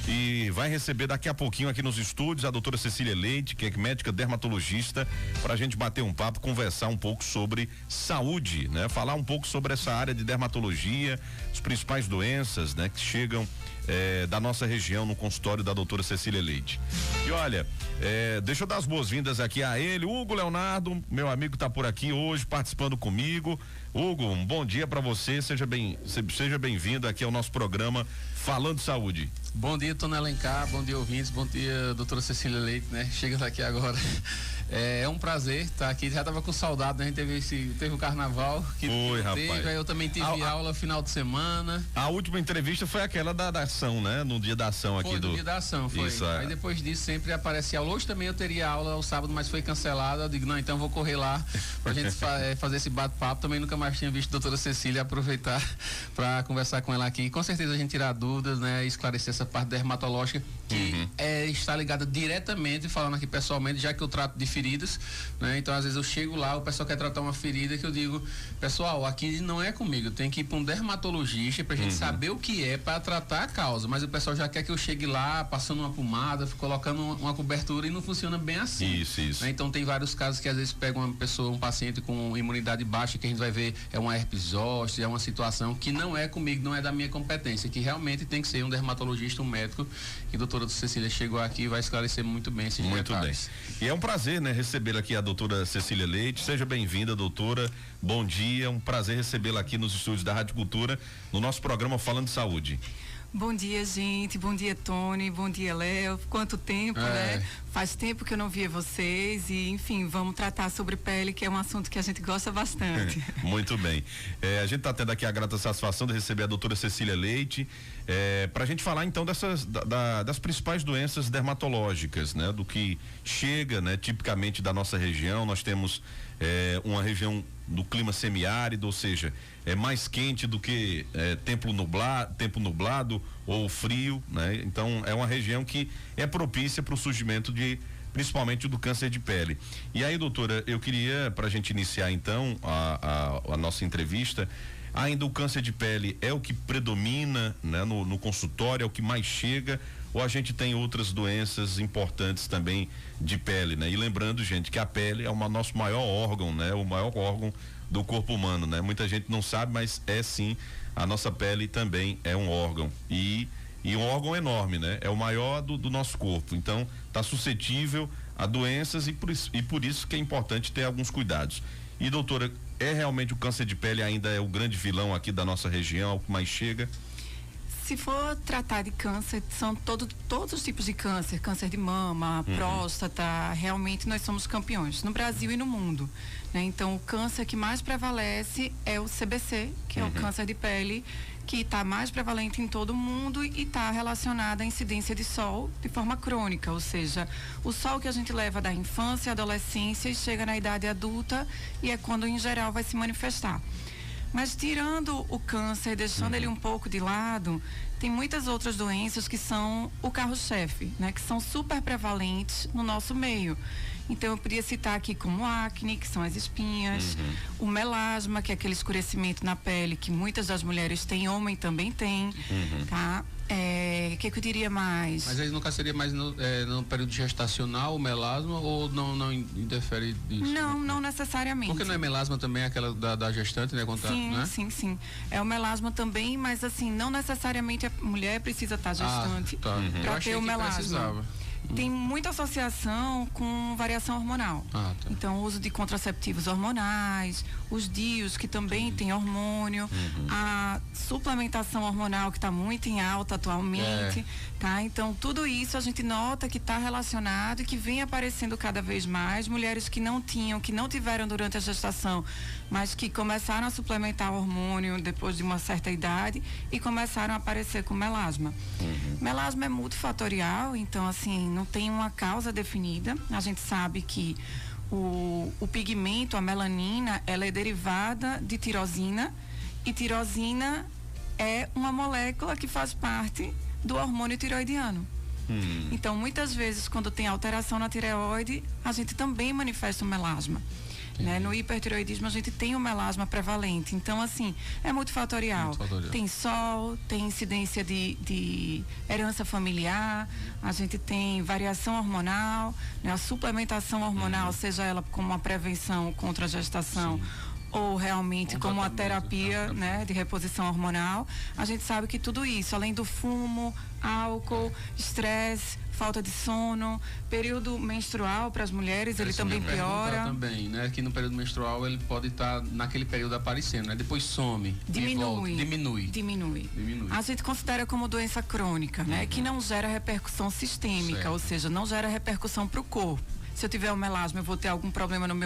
e vai receber daqui a pouquinho aqui nos estúdios a doutora Cecília Leite, que é médica dermatologista, pra gente bater um papo, conversar um pouco sobre saúde, né? Falar um pouco sobre essa área de dermatologia, as principais doenças, né? Que chegam da nossa região no consultório da doutora Cecília Leite. E olha, deixa eu dar as boas-vindas aqui a ele, Hugo Leonardo, meu amigo, tá por aqui hoje participando comigo. Hugo, um bom dia para você, seja bem-vindo aqui ao nosso programa Falando Saúde. Bom dia, Tony Alencar, bom dia, ouvintes, bom dia, doutora Cecília Leite, né? Chega aqui agora. É um prazer estar aqui, já tava com saudade, né? A gente teve o carnaval que rapaz. Eu também tive aula final de semana. A última entrevista foi aquela da ação, né? No dia da ação aqui no dia da ação, foi. Isso, Aí depois disso sempre aparecia aula. Hoje também eu teria aula ao sábado, mas foi cancelada. Eu digo, não, então eu vou correr lá pra gente fazer esse bate-papo. Também nunca mais tinha visto a doutora Cecília, aproveitar para conversar com ela aqui. Com certeza a gente tirar dúvidas, né? Esclarecer essa parte dermatológica que está ligada diretamente, falando aqui pessoalmente, já que eu trato de feridas, né? Então às vezes eu chego lá, o pessoal quer tratar uma ferida que eu digo, pessoal, aqui não é comigo, eu tenho que ir para um dermatologista pra gente saber o que é para tratar a causa, mas o pessoal já quer que eu chegue lá, passando uma pomada, colocando uma cobertura e não funciona bem assim. Isso. Né? Então tem vários casos que às vezes pega uma pessoa, um paciente com imunidade baixa, que a gente vai ver é uma herpes zoster, é uma situação que não é comigo, não é da minha competência, que realmente tem que ser um dermatologista, um médico, e a doutora Cecília chegou aqui e vai esclarecer muito bem esses detalhes. E é um prazer, né, receber aqui a doutora Cecília Leite. Seja bem-vinda, doutora. Bom dia, um prazer recebê-la aqui nos estúdios da Rádio Cultura, no nosso programa Falando Saúde. Bom dia, gente. Bom dia, Tony. Bom dia, Léo. Quanto tempo, né? Faz tempo que eu não via vocês e, enfim, vamos tratar sobre pele, que é um assunto que a gente gosta bastante. Muito bem. A gente está tendo aqui a grata satisfação de receber a doutora Cecília Leite, para a gente falar então das principais doenças dermatológicas, né? Do que chega, né? Tipicamente da nossa região. Nós temos uma região do clima semiárido, ou seja, é mais quente do que tempo nublado ou frio, né? Então é uma região que é propícia para o surgimento principalmente do câncer de pele. E aí, doutora, eu queria, para a gente iniciar então a nossa entrevista, ainda o câncer de pele é o que predomina, né, no consultório, é o que mais chega, ou a gente tem outras doenças importantes também de pele, né? E lembrando, gente, que a pele é o nosso maior órgão, né? O maior órgão do corpo humano, né? Muita gente não sabe, mas é sim, a nossa pele também é um órgão e um órgão enorme, né? É o maior do nosso corpo, então tá suscetível a doenças e por isso que é importante ter alguns cuidados. E doutora, realmente o câncer de pele ainda é o grande vilão aqui da nossa região, é o que mais chega? Se for tratar de câncer, são todos os tipos de câncer de mama, próstata, realmente nós somos campeões, no Brasil e no mundo, né? Então o câncer que mais prevalece é o CBC, que é o câncer de pele, que está mais prevalente em todo o mundo e está relacionado à incidência de sol de forma crônica, ou seja, o sol que a gente leva da infância, adolescência e chega na idade adulta e é quando em geral vai se manifestar. Mas tirando o câncer, deixando ele um pouco de lado, tem muitas outras doenças que são o carro-chefe, né? Que são super prevalentes no nosso meio. Então eu podia citar aqui como acne, que são as espinhas, o melasma, que é aquele escurecimento na pele que muitas das mulheres têm, homem também tem, tá? Que eu diria mais? Mas aí nunca seria mais no período gestacional o melasma ou não interfere disso? Não necessariamente. Porque não é melasma também aquela da gestante, né? Sim. É o melasma também, mas assim, não necessariamente a mulher precisa estar gestante para ter o melasma. Precisava. Tem muita associação com variação hormonal. Então, o uso de contraceptivos hormonais, os DIUs, que também tem hormônio, a suplementação hormonal, que está muito em alta atualmente, tá? Então, tudo isso a gente nota que está relacionado e que vem aparecendo cada vez mais. Mulheres que não tiveram durante a gestação, mas que começaram a suplementar hormônio depois de uma certa idade e começaram a aparecer com melasma. Melasma é multifatorial, então, assim, não tem uma causa definida. A gente sabe que o pigmento, a melanina, ela é derivada de tirosina, e tirosina é uma molécula que faz parte do hormônio tiroidiano. Então, muitas vezes, quando tem alteração na tireoide, a gente também manifesta o melasma. né? No hipertireoidismo a gente tem o melasma prevalente, então assim, é multifatorial. Tem sol, tem incidência de herança familiar, a gente tem variação hormonal, né? A suplementação hormonal, seja ela como uma prevenção contra a gestação, ou realmente como uma terapia, né, de reposição hormonal. A gente sabe que tudo isso, além do fumo, álcool, estresse, falta de sono, período menstrual para as mulheres, ele também piora. Também, né? Que no período menstrual ele pode estar naquele período aparecendo, né? Depois some, diminui. A gente considera como doença crônica, né? Que não gera repercussão sistêmica, ou seja, não gera repercussão para o corpo. Se eu tiver um melasma, eu vou ter algum problema nos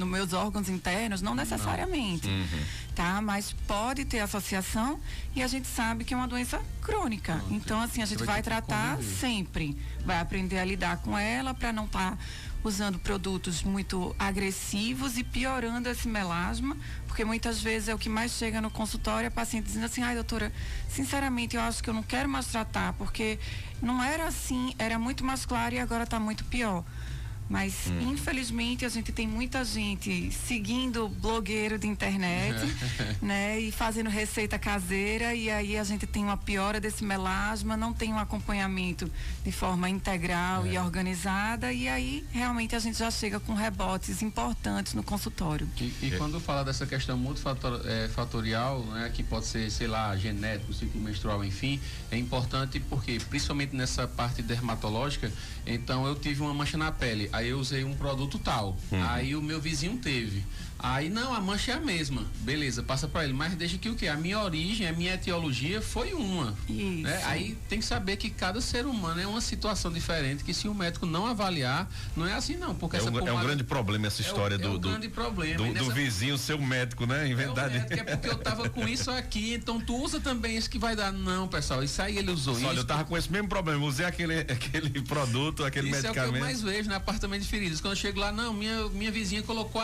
meus órgãos internos? Não necessariamente, tá? Mas pode ter associação e a gente sabe que é uma doença crônica. Então, assim, a gente vai tratar sempre. Vai aprender a lidar com ela para não estar usando produtos muito agressivos e piorando esse melasma, porque muitas vezes é o que mais chega no consultório, a paciente dizendo assim, ai doutora, sinceramente eu acho que eu não quero mais tratar, porque não era assim, era muito mais claro e agora está muito pior. Mas, infelizmente, a gente tem muita gente seguindo blogueiro de internet, né? E fazendo receita caseira, e aí a gente tem uma piora desse melasma, não tem um acompanhamento de forma integral e organizada, e aí realmente a gente já chega com rebotes importantes no consultório. E quando fala dessa questão multifatorial, né? Que pode ser, sei lá, genético, ciclo menstrual, enfim, é importante porque, principalmente nessa parte dermatológica, então eu tive uma mancha na pele. Aí eu usei um produto tal, aí o meu vizinho teve. Aí não, a mancha é a mesma, beleza, passa para ele, mas deixa que o quê? A minha origem, a minha etiologia foi uma. Isso. Né? Aí tem que saber que cada ser humano é uma situação diferente, que se o médico não avaliar, não é assim não, porque essa pomada... É um grande problema essa história do grande problema. Do vizinho ser o médico, né? Inventar é porque eu tava com isso aqui, então tu usa também isso que vai dar. Não, pessoal, isso aí ele usou. Olha, eu tava com esse mesmo problema, usei aquele produto, aquele medicamento. Isso é o que eu mais vejo no apartamento de feridas. Quando eu chego lá, não, minha vizinha colocou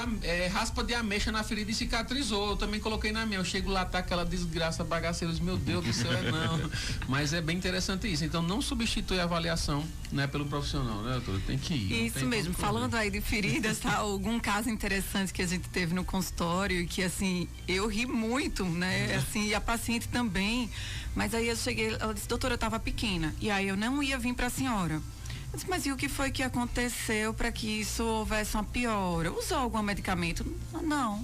raspa de ameixa na ferida e cicatrizou. Eu também coloquei na minha. Eu chego lá, tá aquela desgraça bagaceira. Meu Deus do céu, não. Mas é bem interessante isso. Então não substitui a avaliação, né, pelo profissional, né, doutora? Tem que ir. Isso mesmo. Falando aí de feridas, tá? Algum caso interessante que a gente teve no consultório e que, assim, eu ri muito, né? Assim, e a paciente também. Mas aí eu cheguei, ela disse, doutora, eu tava pequena. E aí eu não ia vir pra senhora. Eu disse, mas e o que foi que aconteceu para que isso houvesse uma piora? Usou algum medicamento? Não.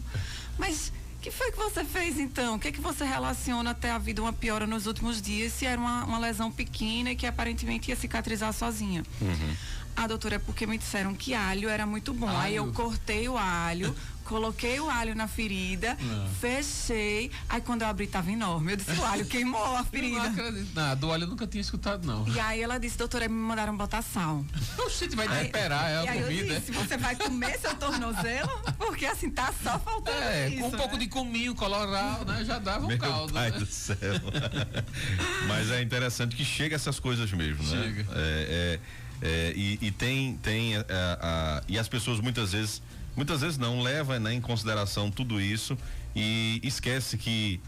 Mas o que foi que você fez então? O que é que você relaciona até a vida uma piora nos últimos dias se era uma lesão pequena e que aparentemente ia cicatrizar sozinha? Ah, doutora, é porque me disseram que alho era muito bom. Aí eu cortei o alho, coloquei o alho na ferida, fechei. Aí quando eu abri, tava enorme. Eu disse, o alho queimou a ferida. Eu não acredito. Não, do alho eu nunca tinha escutado, não. E aí ela disse, doutora, me mandaram botar sal. Oxi, vai temperar a comida. Eu disse, você vai comer seu tornozelo? Porque assim, tá só faltando isso. Com um pouco de cominho colorau, né? Já dava um caldo. Meu pai do céu. Mas é interessante que chega essas coisas mesmo, né? Chega. E as pessoas muitas vezes não levam, né, em consideração tudo isso e esquece que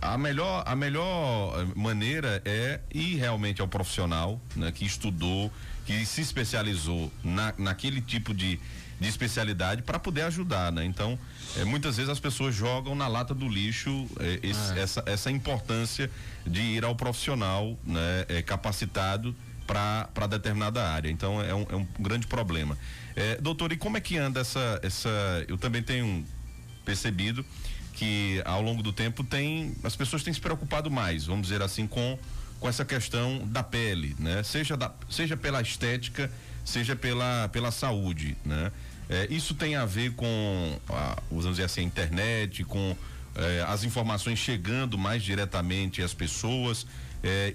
a melhor maneira é ir realmente ao profissional, né, que estudou, que se especializou naquele tipo de especialidade para poder ajudar, né? Então, muitas vezes as pessoas jogam na lata do lixo essa importância de ir ao profissional, né, capacitado para determinada área. Então é um grande problema. Doutor, e como é que anda eu também tenho percebido que ao longo do tempo as pessoas têm se preocupado mais, vamos dizer assim, com essa questão da pele, né? Seja pela estética, seja pela saúde, né? Isso tem a ver com vamos dizer assim, a internet, com as informações chegando mais diretamente às pessoas.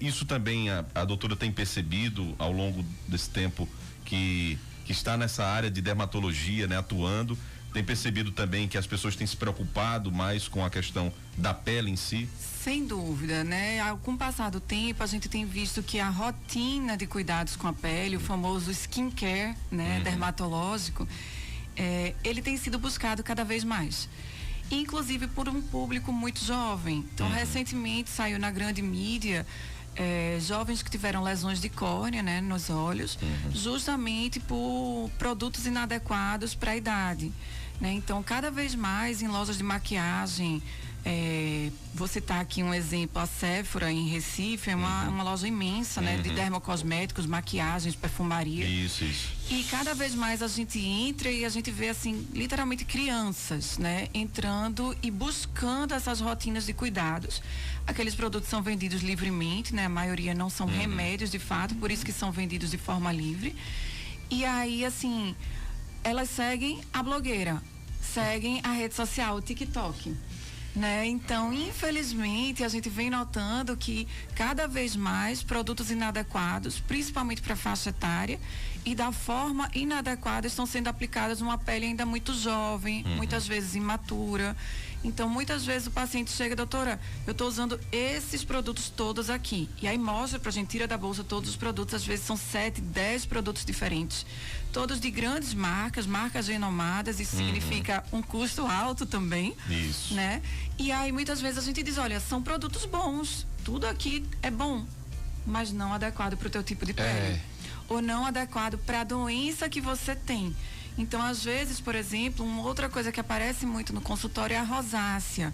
Isso também a doutora tem percebido ao longo desse tempo que está nessa área de dermatologia, né, atuando, tem percebido também que as pessoas têm se preocupado mais com a questão da pele em si? Sem dúvida, né? Com o passar do tempo, a gente tem visto que a rotina de cuidados com a pele, o famoso skincare, né, dermatológico, ele tem sido buscado cada vez mais. Inclusive por um público muito jovem. Então, recentemente saiu na grande mídia jovens que tiveram lesões de córnea, né, nos olhos, justamente por produtos inadequados para a idade. né? Então, cada vez mais em lojas de maquiagem, vou citar aqui um exemplo, a Sephora em Recife, é uma loja imensa, né? De dermocosméticos, maquiagens, perfumaria. Isso. E cada vez mais a gente entra e a gente vê, assim, literalmente crianças, né? Entrando e buscando essas rotinas de cuidados. Aqueles produtos são vendidos livremente, né? A maioria não são remédios, de fato, por isso que são vendidos de forma livre. E aí, assim, elas seguem a blogueira, seguem a rede social, o TikTok. Né? Então, infelizmente, a gente vem notando que cada vez mais produtos inadequados, principalmente para a faixa etária, e da forma inadequada estão sendo aplicadas numa pele ainda muito jovem, muitas vezes imatura. Então, muitas vezes o paciente chega, doutora, eu estou usando esses produtos todos aqui. E aí mostra pra gente, tira da bolsa todos os produtos, às vezes são 7, 10 produtos diferentes. Todos de grandes marcas renomadas, isso significa um custo alto também. Isso. Né? E aí muitas vezes a gente diz, olha, são produtos bons, tudo aqui é bom, mas não adequado para o teu tipo de pele. Ou não adequado para a doença que você tem. Então, às vezes, por exemplo, uma outra coisa que aparece muito no consultório é a rosácea,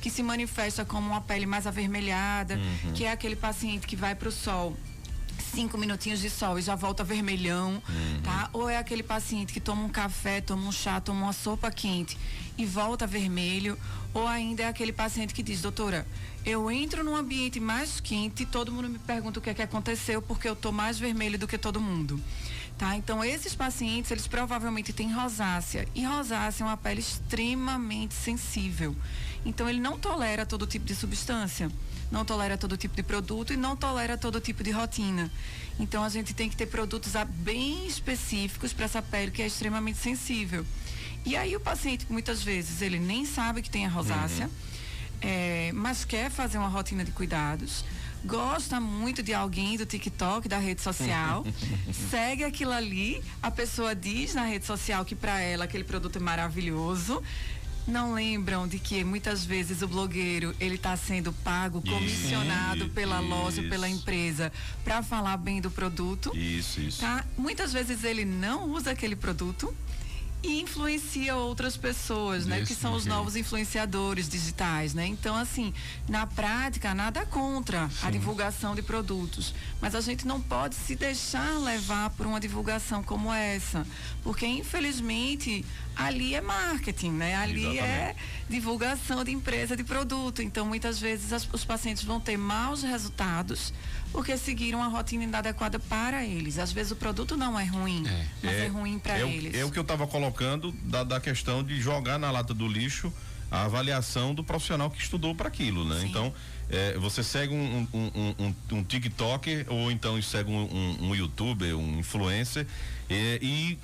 que se manifesta como uma pele mais avermelhada, que é aquele paciente que vai para o sol, 5 minutinhos de sol e já volta vermelhão, tá? Ou é aquele paciente que toma um café, toma um chá, toma uma sopa quente e volta vermelho, ou ainda é aquele paciente que diz, doutora, eu entro num ambiente mais quente e todo mundo me pergunta o que é que aconteceu porque eu tô mais vermelho do que todo mundo. Tá? Então, esses pacientes, eles provavelmente têm rosácea. E rosácea é uma pele extremamente sensível. Então, ele não tolera todo tipo de substância, não tolera todo tipo de produto e não tolera todo tipo de rotina. Então, a gente tem que ter produtos bem específicos para essa pele que é extremamente sensível. E aí, o paciente, muitas vezes, ele nem sabe que tem a rosácea, mas quer fazer uma rotina de cuidados, gosta muito de alguém do TikTok, da rede social, segue aquilo ali, a pessoa diz na rede social que para ela aquele produto é maravilhoso, não lembram de que muitas vezes o blogueiro, ele está sendo pago, comissionado pela loja, pela empresa, para falar bem do produto. Isso. Tá? Muitas vezes ele não usa aquele produto e influencia outras pessoas, né? Que são os novos influenciadores digitais, né? Então, assim, na prática, nada contra a divulgação de produtos, mas a gente não pode se deixar levar por uma divulgação como essa, porque, infelizmente, ali é marketing, né? Ali é divulgação de empresa de produto. Então, muitas vezes, os pacientes vão ter maus resultados porque seguiram a rotina inadequada para eles. Às vezes o produto não é ruim, mas é ruim para eles. É o que eu estava colocando da questão de jogar na lata do lixo a avaliação do profissional que estudou para aquilo, né? Sim. Então, você segue um TikToker ou então segue um YouTuber, um influencer e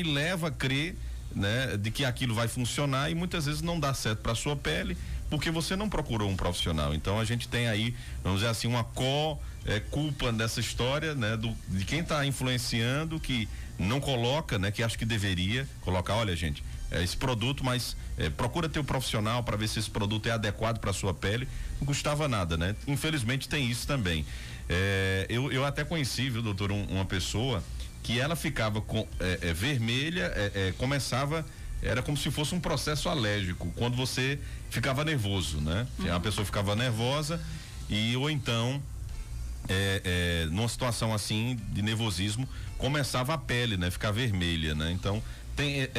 leva a crer, né, de que aquilo vai funcionar e muitas vezes não dá certo para sua pele porque você não procurou um profissional. Então a gente tem aí, vamos dizer assim, uma culpa dessa história, né, de quem está influenciando, que não coloca, né, que acho que deveria colocar, olha, gente, esse produto, mas procura ter um profissional para ver se esse produto é adequado para sua pele. Não custava nada, né? Infelizmente tem isso também. Eu até conheci, viu, doutor, uma pessoa que ela ficava vermelha, começava, era como se fosse um processo alérgico, quando você ficava nervoso, né? A pessoa ficava nervosa ou então numa situação assim de nervosismo, começava a pele, né? Ficar vermelha, né? Então tem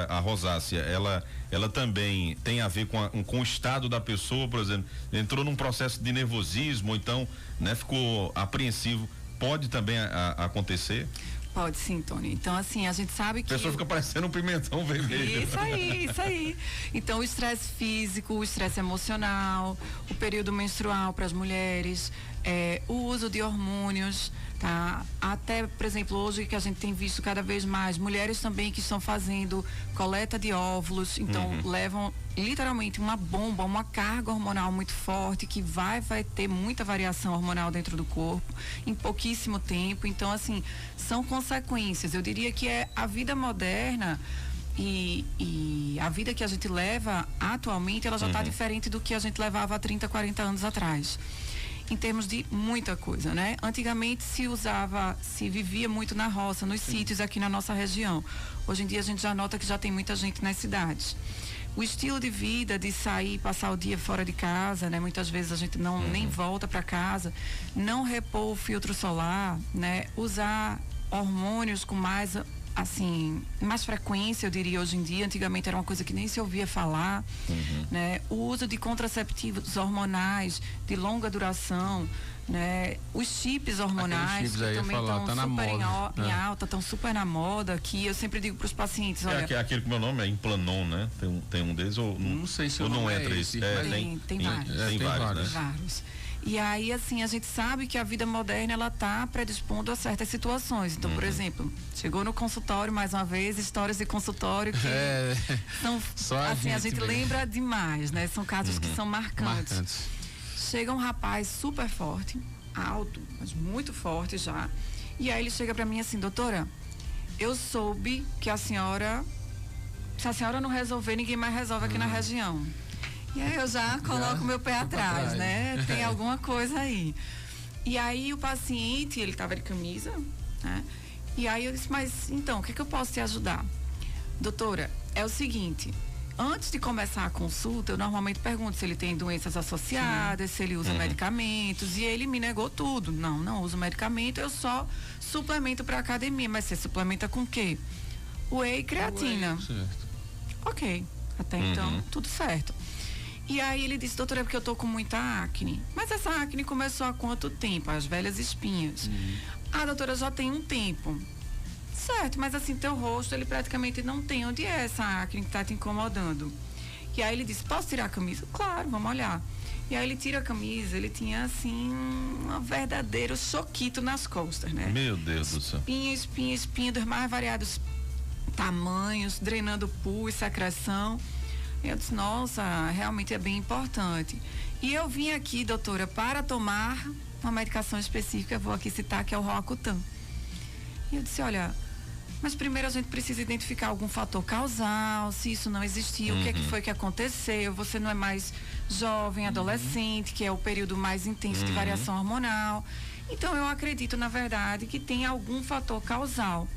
a rosácea, ela também tem a ver com o estado da pessoa, por exemplo, entrou num processo de nervosismo, ou então, né, ficou apreensivo, pode também acontecer? Pode sim, Tony. Então, assim, a gente sabe que... A pessoa fica parecendo um pimentão vermelho. Isso aí. Então, o estresse físico, o estresse emocional, o período menstrual para as mulheres, o uso de hormônios, tá? Até, por exemplo, hoje que a gente tem visto cada vez mais mulheres também que estão fazendo coleta de óvulos, então levam literalmente uma bomba, uma carga hormonal muito forte que vai ter muita variação hormonal dentro do corpo em pouquíssimo tempo. Então, assim, são consequências. Eu diria que é a vida moderna e a vida que a gente leva atualmente, ela já está diferente do que a gente levava há 30, 40 anos atrás. em termos de muita coisa, né? Antigamente se vivia muito na roça, nos sítios aqui na nossa região. Hoje em dia a gente já nota que já tem muita gente nas cidades. O estilo de vida de sair, passar o dia fora de casa, né? Muitas vezes a gente nem volta para casa, não repor o filtro solar, né? Usar hormônios com mais frequência, eu diria, hoje em dia. Antigamente era uma coisa que nem se ouvia falar, né? O uso de contraceptivos hormonais de longa duração, né? Os chips hormonais, que também estão super em alta, estão super na moda, que eu sempre digo para os pacientes, olha... aquele que meu nome é Implanon, né? Tem um deles, ou não sei se ou não entra esse. Tem vários. Tem vários, né? Vários. E aí, assim, a gente sabe que a vida moderna, ela tá predispondo a certas situações. Então, por exemplo, chegou no consultório, mais uma vez, histórias de consultório que são, assim, a gente lembra demais, né? São casos que são marcantes. Chega um rapaz super forte, alto, mas muito forte já. E aí ele chega pra mim assim, doutora, eu soube que se a senhora não resolver, ninguém mais resolve aqui na região. E aí eu já coloco meu pé atrás, né? Tem alguma coisa aí. E aí o paciente, ele estava de camisa, né? E aí eu disse, mas então, o que eu posso te ajudar? Doutora, é o seguinte, antes de começar a consulta, eu normalmente pergunto se ele tem doenças associadas, se ele usa medicamentos, e ele me negou tudo. Não uso medicamento, eu só suplemento para academia. Mas você suplementa com o quê? Whey e creatina. Ok, até então, tudo certo. E aí ele disse, doutora, é porque eu tô com muita acne. Mas essa acne começou há quanto tempo? As velhas espinhas. Doutora, já tem um tempo. Certo, mas assim, teu rosto, ele praticamente não tem. Onde é essa acne que tá te incomodando? E aí ele disse, posso tirar a camisa? Claro, vamos olhar. E aí ele tira a camisa, ele tinha assim, um verdadeiro choquito nas costas, né? Meu Deus do céu. Espinha dos mais variados tamanhos, drenando pus, secreção. Eu disse, nossa, realmente é bem importante. E eu vim aqui, doutora, para tomar uma medicação específica, vou aqui citar, que é o Roacutan. E eu disse, olha, mas primeiro a gente precisa identificar algum fator causal, se isso não existia, o que é que foi que aconteceu, você não é mais jovem, adolescente, que é o período mais intenso de variação hormonal. Então eu acredito, na verdade, que tem algum fator causal.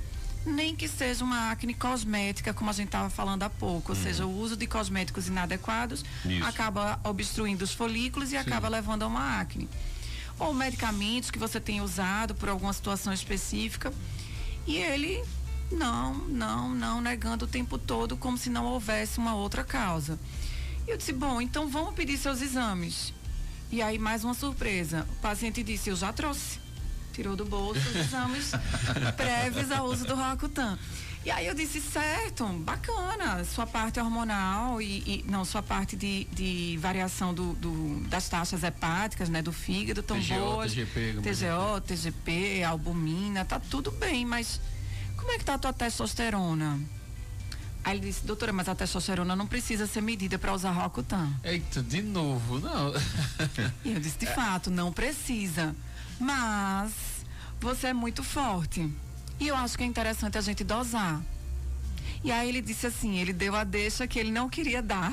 Nem que seja uma acne cosmética, como a gente estava falando há pouco, ou seja, o uso de cosméticos inadequados acaba obstruindo os folículos e acaba levando a uma acne. Ou medicamentos que você tem usado por alguma situação específica e ele não, negando o tempo todo como se não houvesse uma outra causa. E eu disse, bom, então vamos pedir seus exames. E aí mais uma surpresa, o paciente disse, eu já trouxe. Tirou do bolso os exames prévios ao uso do Roacutan. E aí eu disse, certo, bacana, sua parte hormonal sua parte de variação das taxas hepáticas, né, do fígado, tão boas. TGO, TGP, albumina, tá tudo bem, mas como é que tá a tua testosterona? Aí ele disse, doutora, mas a testosterona não precisa ser medida para usar Roacutan. Eita, de novo, não. E eu disse, de fato, não precisa. Mas você é muito forte. E eu acho que é interessante a gente dosar. E aí ele disse assim, ele deu a deixa que ele não queria dar.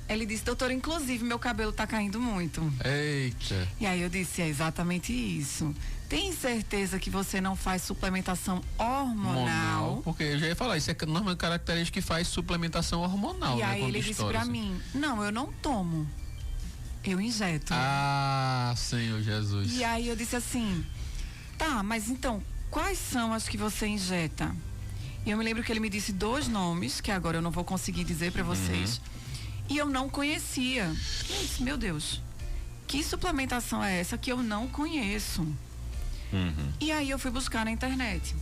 Ele disse, doutora, inclusive meu cabelo tá caindo muito. Eita. E aí eu disse, é exatamente isso. Tem certeza que você não faz suplementação hormonal? Porque eu já ia falar, isso é normalmente característica que faz suplementação hormonal. E aí ele disse pra mim, não, eu não tomo. Eu injeto. Ah, Senhor Jesus. E aí eu disse assim, tá, mas então, quais são as que você injeta? E eu me lembro que ele me disse 2 nomes, que agora eu não vou conseguir dizer para vocês, e eu não conhecia. E eu disse, meu Deus, que suplementação é essa que eu não conheço? E aí eu fui buscar na internet.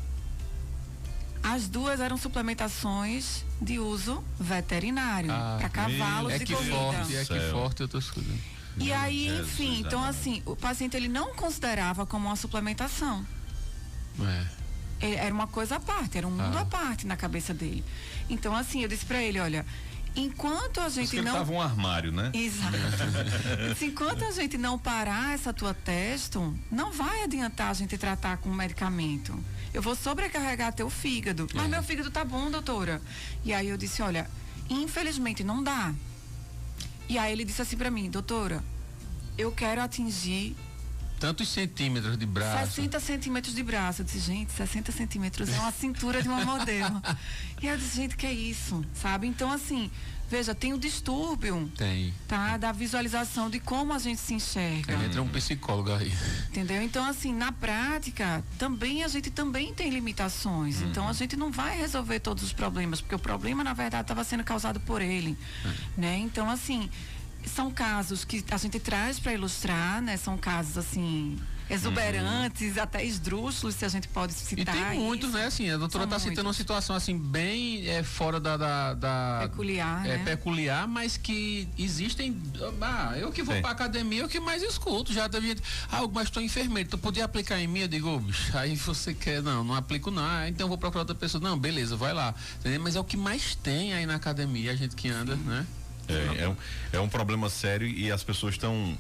As 2 eram suplementações de uso veterinário, para cavalos e corrida. É que forte eu tô escutando. E aí, enfim, então assim, o paciente ele não considerava como uma suplementação. Era uma coisa à parte, era um mundo à parte na cabeça dele. Então assim, eu disse para ele, olha, enquanto a gente não... Ele tava um armário, né? Exato. Enquanto a gente não parar essa tua testo, não vai adiantar a gente tratar com medicamento. Eu vou sobrecarregar teu fígado. Mas meu fígado tá bom, doutora. E aí eu disse, olha, infelizmente não dá. E aí ele disse assim pra mim, doutora, eu quero atingir tantos centímetros de braço. 60 centímetros de braço. Eu disse, gente, 60 centímetros é uma cintura de uma modelo. E eu disse, gente, que é isso, sabe? Então, assim, veja, tem o distúrbio, tá? Da visualização de como a gente se enxerga. Entra um psicólogo aí. Entendeu? Então, assim, na prática, a gente também tem limitações. Então, a gente não vai resolver todos os problemas, porque o problema, na verdade, estava sendo causado por ele, né? Então, assim, são casos que a gente traz para ilustrar, né? São casos, assim, exuberantes, até esdrúxulos, se a gente pode citar. E tem muitos, né? Assim, a doutora está citando uma situação, assim, bem fora da peculiar, né? Peculiar, mas que existem. Eu que vou para academia, eu que mais escuto. Já teve gente, mas estou enfermeiro, tu podia aplicar em mim? Eu digo, bicho, aí você quer, não aplico não, então eu vou procurar outra pessoa. Não, beleza, vai lá. Entendeu? Mas é o que mais tem aí na academia, a gente que anda, né? É um problema sério e as pessoas estão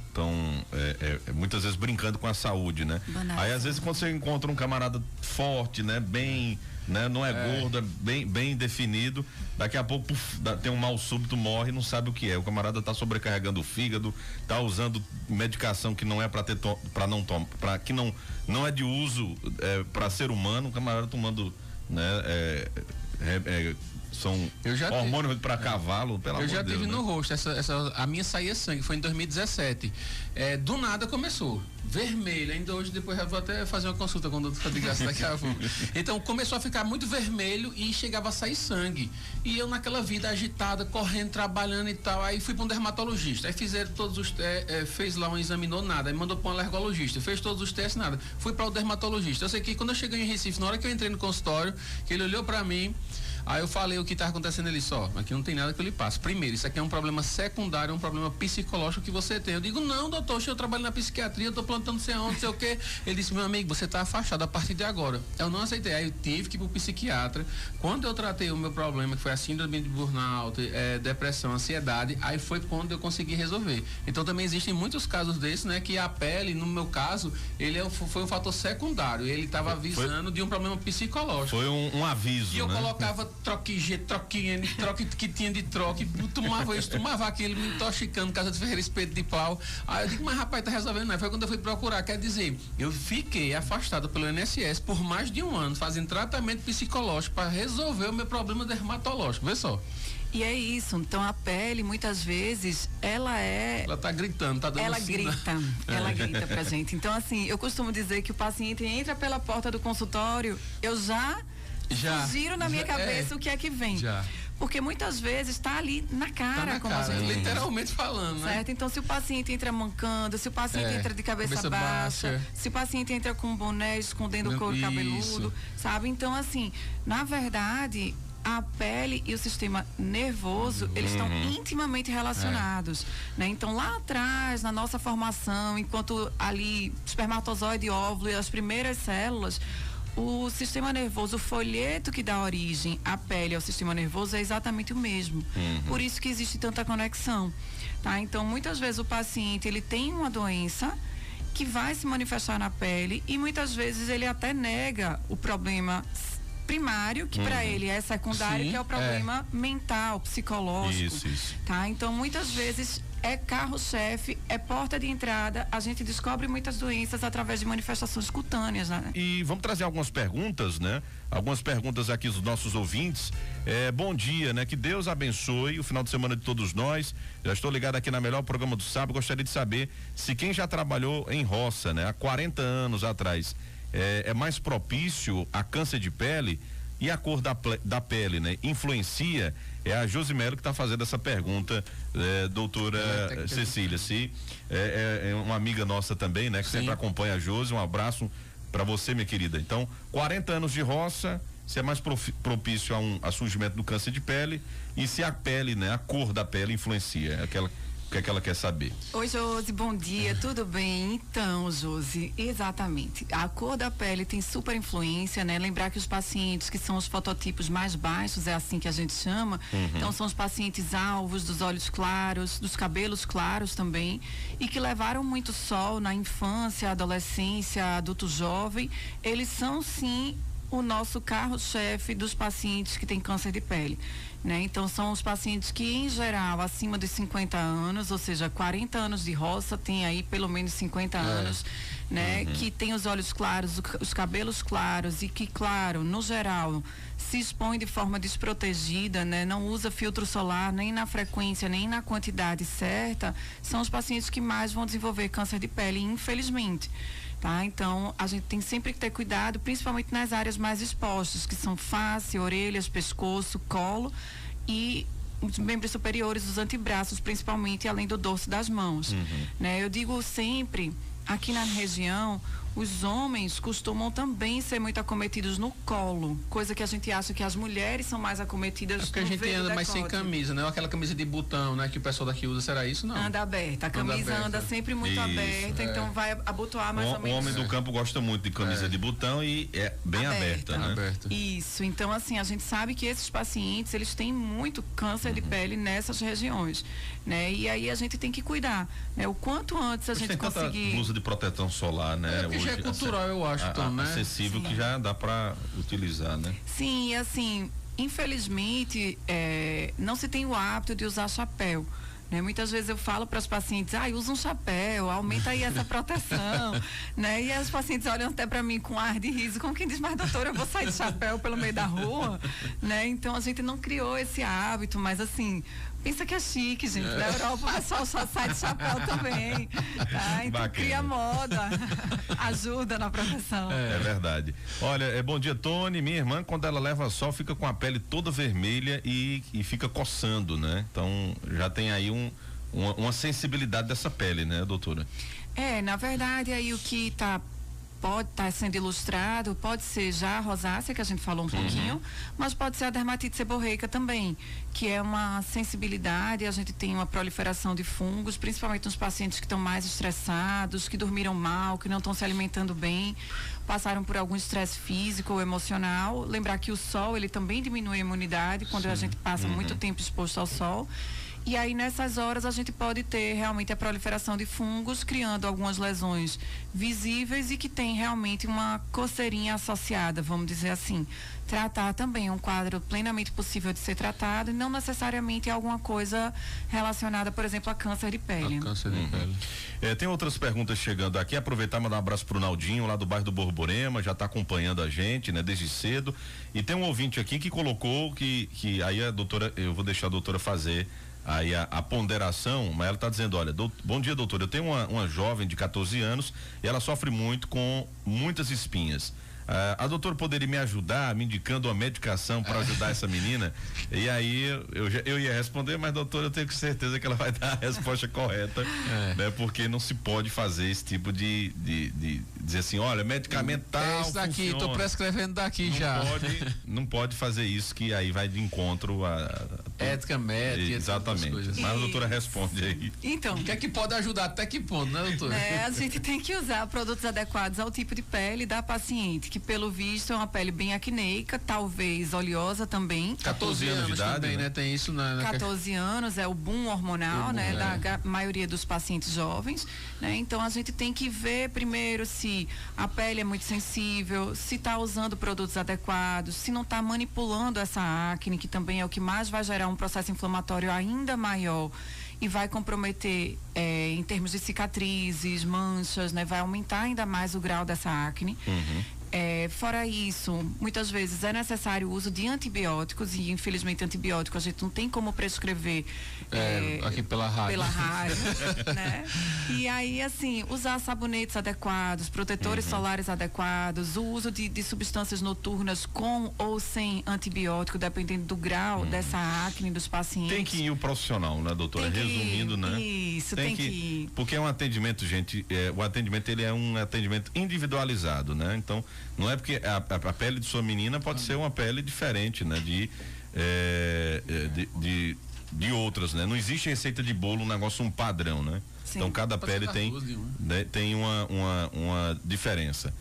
muitas vezes brincando com a saúde, né? Banal. Aí às vezes quando você encontra um camarada forte, né? Bem, né? Não é gordo, bem definido, daqui a pouco tem um mal súbito, morre, não sabe o que é. O camarada tá sobrecarregando o fígado, tá usando medicação que não é para que não é de uso para ser humano, o camarada tomando, né? São hormônios para cavalo, pelo amor de Deus. Eu já tive no rosto, a minha saía sangue, foi em 2017. Do nada começou, vermelho, ainda hoje, depois eu vou até fazer uma consulta com o doutor de graça daqui a pouco. Então começou a ficar muito vermelho e chegava a sair sangue. E eu naquela vida agitada, correndo, trabalhando e tal, aí fui para um dermatologista, aí fizeram todos os fez lá examinou nada, aí mandou para um alergologista, fez todos os testes, nada. Fui para o dermatologista. Eu sei que quando eu cheguei em Recife, na hora que eu entrei no consultório, que ele olhou para mim, aí eu falei o que está acontecendo ali, aqui não tem nada que eu lhe passe. Primeiro, isso aqui é um problema secundário, um problema psicológico que você tem. Eu digo, não, doutor, eu trabalho na psiquiatria, eu tô plantando não sei onde, não sei o quê. Ele disse, meu amigo, você está afastado a partir de agora. Eu não aceitei, aí eu tive que ir pro psiquiatra. Quando eu tratei o meu problema, que foi a síndrome de burnout, depressão, ansiedade, aí foi quando eu consegui resolver. Então também existem muitos casos desses, né, que a pele, no meu caso, foi um fator secundário, ele estava avisando de um problema psicológico. Foi um aviso, e eu colocava troque que tinha de troque, tomava aquilo, me intoxicando, casa de Ferreira Espeto de Pau. Aí eu digo, mas rapaz, tá resolvendo, não. Foi quando eu fui procurar, quer dizer, eu fiquei afastado pelo INSS por mais de um ano, fazendo tratamento psicológico para resolver o meu problema dermatológico, vê só. E é isso, então a pele, muitas vezes, ela tá gritando, tá dando ela grita pra gente. Então, assim, eu costumo dizer que o paciente entra pela porta do consultório, eu já giro na minha cabeça o que é que vem. Porque muitas vezes está ali na cara, como a gente diz. Literalmente falando, certo? Né? Então, se o paciente entra mancando, se o paciente entra de cabeça baixa, se o paciente entra com um boné escondendo o couro cabeludo, sabe? Então, assim, na verdade, a pele e o sistema nervoso, eles estão intimamente relacionados, né? Então, lá atrás, na nossa formação, enquanto ali espermatozoide, óvulo e as primeiras células, o sistema nervoso, o folheto que dá origem à pele ao sistema nervoso é exatamente o mesmo. Por isso que existe tanta conexão, tá? Então, muitas vezes o paciente, ele tem uma doença que vai se manifestar na pele e muitas vezes ele até nega o problema primário, que para ele é secundário, que é o problema mental, psicológico. Isso. Tá? Então, muitas vezes é carro-chefe, é porta de entrada, a gente descobre muitas doenças através de manifestações cutâneas, né? E vamos trazer algumas perguntas, né? Algumas perguntas aqui dos nossos ouvintes. Bom dia, né? Que Deus abençoe o final de semana de todos nós. Já estou ligado aqui na melhor programa do sábado. Gostaria de saber se quem já trabalhou em roça, né? Há 40 anos atrás, é mais propício a câncer de pele e a cor da pele, né? Influencia? É a Josimelo que está fazendo essa pergunta, doutora Cecília. Se é uma amiga nossa também, né? Que sempre acompanha a Josi. Um abraço para você, minha querida. Então, 40 anos de roça, se é mais propício a surgimento do câncer de pele e se a pele, né? A cor da pele influencia. O que é que ela quer saber? Oi, Josi, bom dia, tudo bem? Então, Josi, exatamente. A cor da pele tem super influência, né? Lembrar que os pacientes que são os fototipos mais baixos, é assim que a gente chama, então são os pacientes alvos, dos olhos claros, dos cabelos claros também, e que levaram muito sol na infância, adolescência, adulto jovem, eles são sim o nosso carro-chefe dos pacientes que têm câncer de pele, né? Então, são os pacientes que, em geral, acima dos 50 anos, ou seja, 40 anos de roça, tem aí pelo menos 50 anos, né? Que tem os olhos claros, os cabelos claros e que, claro, no geral, se expõe de forma desprotegida, né? Não usa filtro solar nem na frequência, nem na quantidade certa, são os pacientes que mais vão desenvolver câncer de pele, infelizmente. Tá? Então, a gente tem sempre que ter cuidado, principalmente nas áreas mais expostas, que são face, orelhas, pescoço, colo e os membros superiores, os antebraços, principalmente, além do dorso das mãos. Né? Eu digo sempre, aqui na região, os homens costumam também ser muito acometidos no colo, coisa que a gente acha que as mulheres são mais acometidas no porque a gente anda mais sem camisa, né? Aquela camisa de botão, né? Que o pessoal daqui usa, será isso? Não. Anda aberta, a camisa anda sempre muito aberta, então vai abotoar mais ou menos. O homem do campo gosta muito de camisa de botão e é bem aberta, né? Isso, então assim, a gente sabe que esses pacientes, eles têm muito câncer de pele nessas regiões, né? E aí a gente tem que cuidar, né? O quanto antes a gente conseguir... blusa de proteção solar, né? Já é cultural, eu acho, então, né? Acessível, que já dá para utilizar, né? Sim, e assim, infelizmente, não se tem o hábito de usar chapéu. Né? Muitas vezes eu falo para os pacientes, usa um chapéu, aumenta aí essa proteção, né? E as pacientes olham até para mim com ar de riso, como quem diz, mas doutora, eu vou sair de chapéu pelo meio da rua, né? Então a gente não criou esse hábito, mas assim, pensa que é chique, gente. Na Europa o pessoal só sai de chapéu também. Tá? Então cria moda, ajuda na proteção. É verdade. Olha, bom dia, Tony. Minha irmã, quando ela leva sol, fica com a pele toda vermelha e fica coçando, né? Então já tem aí uma sensibilidade dessa pele, né, doutora? Na verdade, aí o que pode estar sendo ilustrado, pode ser já a rosácea, que a gente falou um pouquinho, mas pode ser a dermatite seborreica também, que é uma sensibilidade, a gente tem uma proliferação de fungos, principalmente nos pacientes que estão mais estressados, que dormiram mal, que não estão se alimentando bem, passaram por algum estresse físico ou emocional. Lembrar que o sol, ele também diminui a imunidade quando a gente passa muito tempo exposto ao sol. E aí, nessas horas, a gente pode ter realmente a proliferação de fungos, criando algumas lesões visíveis e que tem realmente uma coceirinha associada, vamos dizer assim. Tratar também é um quadro plenamente possível de ser tratado e não necessariamente alguma coisa relacionada, por exemplo, a câncer de pele. Tem outras perguntas chegando aqui. Aproveitar e mandar um abraço pro Naldinho, lá do bairro do Borborema, já está acompanhando a gente, né, desde cedo. E tem um ouvinte aqui que colocou que aí a doutora, eu vou deixar a doutora fazer aí a ponderação, mas ela está dizendo, olha, bom dia, doutor, eu tenho uma jovem de 14 anos e ela sofre muito com muitas espinhas. A doutora poderia me ajudar, me indicando uma medicação para ajudar essa menina? E aí eu ia responder, mas doutora, eu tenho certeza que ela vai dar a resposta correta, né? Porque não se pode fazer esse tipo de dizer assim, olha, medicamento tal, esse daqui, tô prescrevendo daqui não já. Não pode fazer isso, que aí vai de encontro a ética médica. Exatamente. Mas a doutora responde aí. Então, o que é que pode ajudar? Até que ponto, né, doutora? A gente tem que usar produtos adequados ao tipo de pele da paciente, que pelo visto é uma pele bem acneica, talvez oleosa também. 14 anos de idade, também, né? Tem isso na 14 anos é o boom hormonal, da maioria dos pacientes jovens, né? Então a gente tem que ver primeiro se a pele é muito sensível, se está usando produtos adequados, se não está manipulando essa acne, que também é o que mais vai gerar um processo inflamatório ainda maior e vai comprometer em termos de cicatrizes, manchas, né? Vai aumentar ainda mais o grau dessa acne. Fora isso, muitas vezes é necessário o uso de antibióticos e infelizmente antibiótico a gente não tem como prescrever aqui pela rádio, né? E aí assim, usar sabonetes adequados, protetores solares adequados, o uso de substâncias noturnas com ou sem antibiótico, dependendo do grau dessa acne dos pacientes. Tem que ir o profissional, né, doutora? Resumindo, né? Isso, tem que ir. Porque é um atendimento, gente, o atendimento ele é um atendimento individualizado, né? Então, não é porque a pele de sua menina pode ser uma pele diferente, né? De outras, né? Não existe receita de bolo, um negócio, um padrão, né? Sim. Então cada pele tem uma diferença.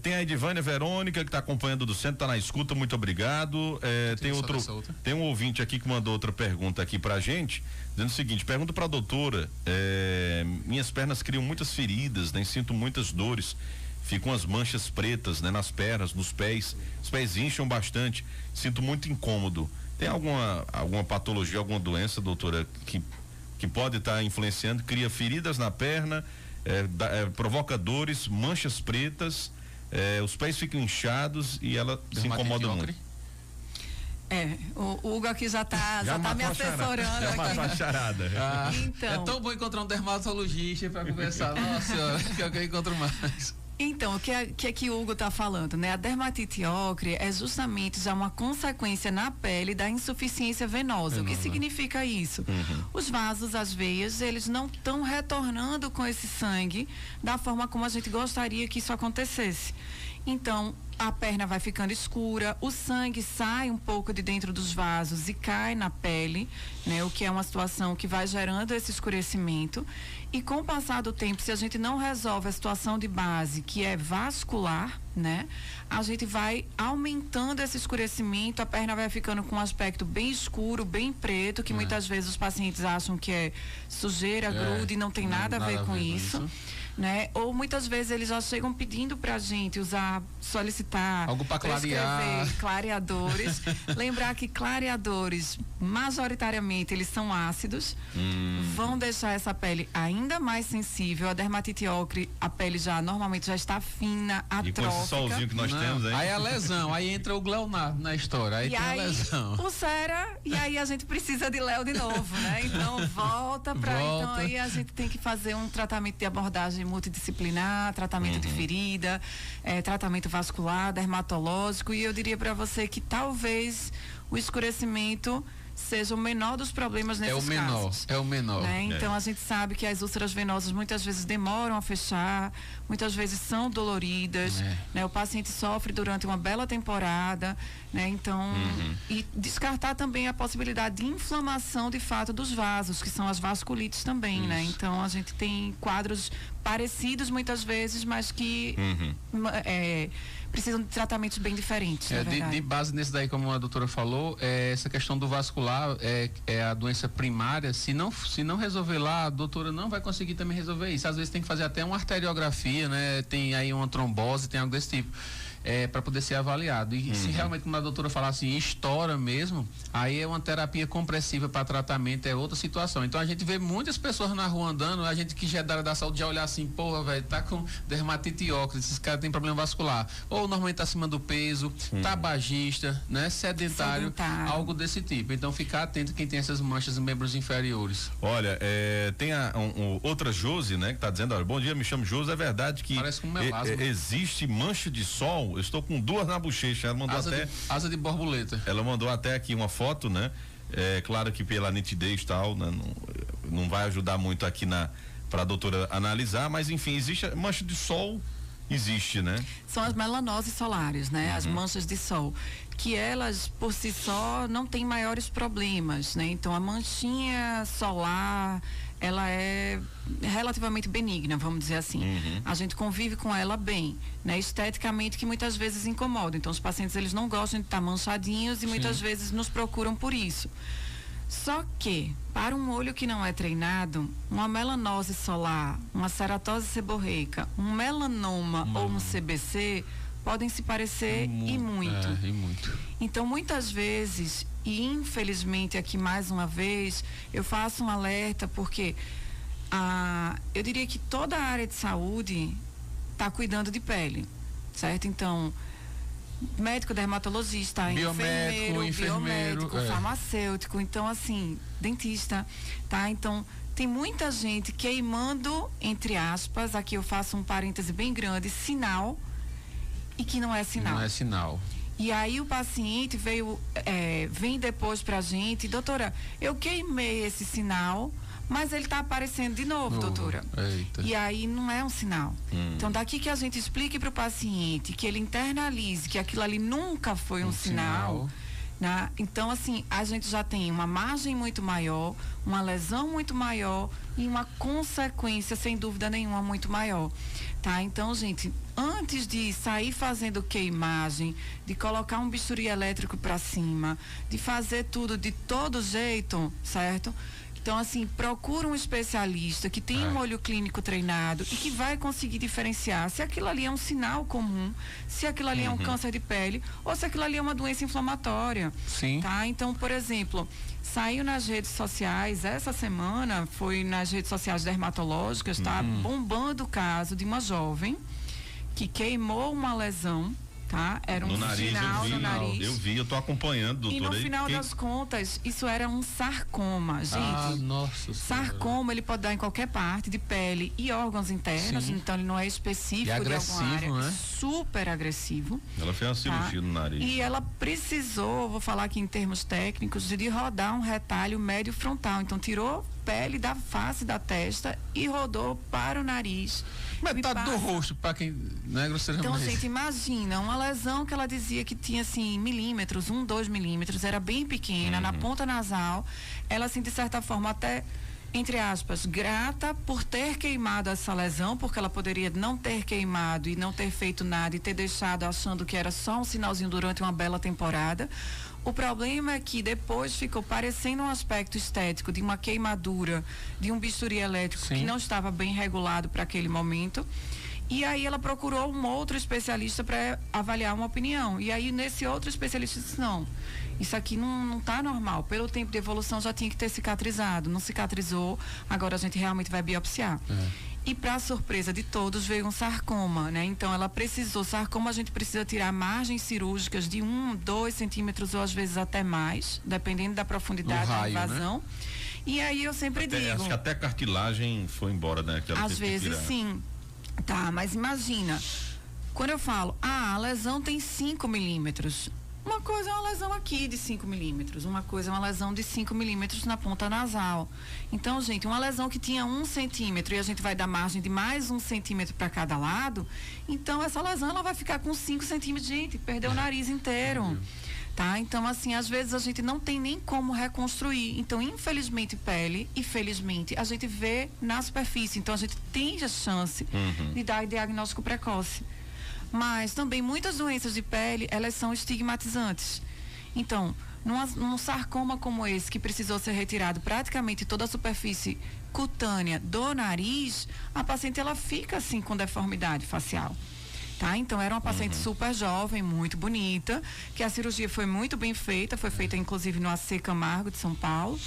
Tem a Edivânia Verônica que está acompanhando do centro, está na escuta, muito obrigado. Tem um ouvinte aqui que mandou outra pergunta aqui pra gente, dizendo o seguinte: pergunta pra doutora, minhas pernas criam muitas feridas, né? Sinto muitas dores. ficam as manchas pretas, né? Nas pernas, nos pés, os pés incham bastante, sinto muito incômodo. Tem alguma patologia, alguma doença, doutora, que pode estar influenciando, cria feridas na perna, provoca dores, manchas pretas, os pés ficam inchados e ela se incomoda muito. O Hugo aqui já tá me assessorando aqui. Charada. Então, é tão bom encontrar um dermatologista para conversar. Nossa senhora, que eu encontro mais. Então, o que o Hugo está falando, né? A dermatite ocre é justamente já uma consequência na pele da insuficiência venosa. O que significa isso? Os vasos, as veias, eles não estão retornando com esse sangue da forma como a gente gostaria que isso acontecesse. Então, a perna vai ficando escura, o sangue sai um pouco de dentro dos vasos e cai na pele, né? O que é uma situação que vai gerando esse escurecimento. E com o passar do tempo, se a gente não resolve a situação de base, que é vascular, né? A gente vai aumentando esse escurecimento, a perna vai ficando com um aspecto bem escuro, bem preto, que muitas vezes os pacientes acham que é sujeira, grude, e não tem nada a ver com isso. Né? Ou muitas vezes eles já chegam pedindo pra gente solicitar algo para clarear, clareadores. Lembrar que clareadores, majoritariamente, eles são ácidos, vão deixar essa pele ainda mais sensível. A dermatite ocre, a pele normalmente já está fina, atrófica. E com esse solzinho que nós temos aí. Aí a lesão, aí entra o Gleonardo na história, aí tem a lesão. Ulcera, e aí a gente precisa de Léo de novo, né? Então volta. Então aí a gente tem que fazer um tratamento de abordagem multidisciplinar, tratamento de ferida, tratamento vascular, dermatológico, e eu diria para você que talvez o escurecimento seja o menor dos problemas nesses casos. É o menor. Né? Então a gente sabe que as úlceras venosas muitas vezes demoram a fechar, muitas vezes são doloridas, né? O paciente sofre durante uma bela temporada, né? Então, e descartar também a possibilidade de inflamação de fato dos vasos, que são as vasculites também, né? Então a gente tem quadros parecidos muitas vezes, mas que precisam de tratamentos bem diferentes. De base nesse daí, como a doutora falou, essa questão do vascular é a doença primária. Se não resolver lá, a doutora não vai conseguir também resolver isso. Às vezes tem que fazer até uma arteriografia, né? Tem aí uma trombose, tem algo desse tipo. Para poder ser avaliado. E se realmente, como a doutora falar assim, estoura mesmo, aí é uma terapia compressiva para tratamento, é outra situação. Então a gente vê muitas pessoas na rua andando, a gente que já é da área da saúde já olhar assim, porra, velho, tá com dermatite ocre, esses caras têm problema vascular. Ou normalmente tá acima do peso, tabagista, né? Sedentário, algo desse tipo. Então ficar atento quem tem essas manchas em membros inferiores. Olha, tem outra Josi, né, que tá dizendo, olha, bom dia, me chamo Josi, é verdade que parece um melasma. Existe mancha de sol. Eu estou com 2 na bochecha. Ela mandou asa de borboleta. Ela mandou até aqui uma foto, né? Claro que pela nitidez e tal, né? Não vai ajudar muito aqui para a doutora analisar, mas enfim, existe mancha de sol, existe, né? São as melanoses solares, né? As manchas de sol, que elas por si só não têm maiores problemas, né? Então a manchinha solar, ela é relativamente benigna, vamos dizer assim. A gente convive com ela bem, né? Esteticamente, que muitas vezes incomoda. Então os pacientes, eles não gostam de estar manchadinhos e muitas vezes nos procuram por isso. Só que, para um olho que não é treinado, uma melanose solar, uma ceratose seborreica, um melanoma ou um CBC podem se parecer e muito. Então, muitas vezes, e infelizmente aqui mais uma vez, eu faço um alerta porque eu diria que toda a área de saúde está cuidando de pele, certo? Então, médico dermatologista, enfermeiro, biomédico, farmacêutico, então assim, dentista, tá? Então, tem muita gente queimando, entre aspas, aqui eu faço um parêntese bem grande, sinal, e que não é sinal. Não é sinal. E aí o paciente vem depois pra gente, doutora, eu queimei esse sinal, mas ele está aparecendo de novo, doutora. Eita. E aí não é um sinal. Então, daqui que a gente explique para o paciente, que ele internalize que aquilo ali nunca foi um sinal. Né? Então, assim, a gente já tem uma margem muito maior, uma lesão muito maior e uma consequência, sem dúvida nenhuma, muito maior. Tá? Então, gente, antes de sair fazendo queimagem, de colocar um bisturi elétrico para cima, de fazer tudo de todo jeito, certo? Então, assim, procura um especialista que tem um olho clínico treinado e que vai conseguir diferenciar se aquilo ali é um sinal comum, se aquilo ali é um câncer de pele ou se aquilo ali é uma doença inflamatória. Sim. Tá? Então, por exemplo, saiu nas redes sociais, essa semana, foi nas redes sociais dermatológicas, tá bombando o caso de uma jovem que queimou uma lesão. Tá? Era um sinal no nariz. Eu tô acompanhando, doutora. E no final das contas, isso era um sarcoma, gente. Nossa sarcoma, ele pode dar em qualquer parte de pele e órgãos internos, então ele não é específico de alguma área. Né? Super agressivo. Ela fez uma cirurgia no nariz. E ela precisou, vou falar aqui em termos técnicos, de rodar um retalho médio frontal. Então tirou pele da face da testa e rodou para o nariz. Metade do rosto, para quem não é grosseiramente. Então, gente, imagina, uma lesão que ela dizia que tinha, assim, milímetros, 2 milímetros, era bem pequena, na ponta nasal. Ela, assim, de certa forma, até, entre aspas, grata por ter queimado essa lesão, porque ela poderia não ter queimado e não ter feito nada e ter deixado achando que era só um sinalzinho durante uma bela temporada. O problema é que depois ficou parecendo um aspecto estético de uma queimadura, de um bisturi elétrico que não estava bem regulado para aquele momento. E aí ela procurou um outro especialista para avaliar uma opinião. E aí nesse outro especialista disse, não, isso aqui não está normal. Pelo tempo de evolução já tinha que ter cicatrizado. Não cicatrizou, agora a gente realmente vai biopsiar. E para surpresa de todos veio um sarcoma, né? Então ela precisou, sarcoma a gente precisa tirar margens cirúrgicas de 2 centímetros ou às vezes até mais, dependendo da profundidade da invasão. Né? E aí eu sempre digo... Acho que até a cartilagem foi embora, né? Às vezes sim. Tá, mas imagina, quando eu falo, a lesão tem 5 milímetros. Uma coisa é uma lesão aqui de 5 milímetros, uma coisa é uma lesão de 5 milímetros na ponta nasal. Então, gente, uma lesão que tinha 1 centímetro e a gente vai dar margem de mais 1 centímetro para cada lado, então essa lesão ela vai ficar com 5 centímetros, gente, perdeu o nariz inteiro. Tá? Então, assim, às vezes a gente não tem nem como reconstruir. Então, infelizmente, pele e felizmente a gente vê na superfície. Então, a gente tem a chance de dar diagnóstico precoce. Mas também muitas doenças de pele, elas são estigmatizantes. Então, num sarcoma como esse, que precisou ser retirado praticamente toda a superfície cutânea do nariz, a paciente ela fica assim com deformidade facial. Tá? Então era uma paciente super jovem, muito bonita, que a cirurgia foi muito bem feita, foi feita inclusive no AC Camargo de São Paulo,